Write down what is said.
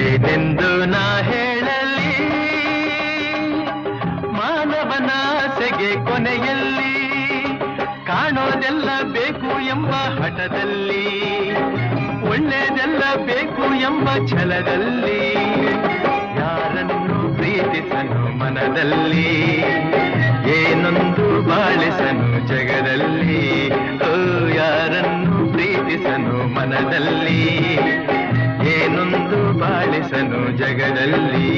ಏನೆಂದು ನಾ ಹೇಳಲಿ ಮಾನವನಾಸೆಗೆ ಕೊನೆಯಲ್ಲಿ ಕಾಣೋದೆಲ್ಲ ಬೇಕು ಎಂಬ ಹಠದಲ್ಲಿ ಒಳ್ಳೆಯದೆಲ್ಲ ಬೇಕು ಎಂಬ ಛಲದಲ್ಲಿ ಯಾರನ್ನು ಪ್ರೀತಿಸನು ಮನದಲ್ಲಿ ಏನೊಂದು ಬಾಳಿಸನು ಜಗದಲ್ಲಿ ಓ ಯಾರನ್ನು ಪ್ರೀತಿಸನು ಮನದಲ್ಲಿ ಏನೊಂದು ಬಾಳಿಸನು ಜಗದಲ್ಲಿ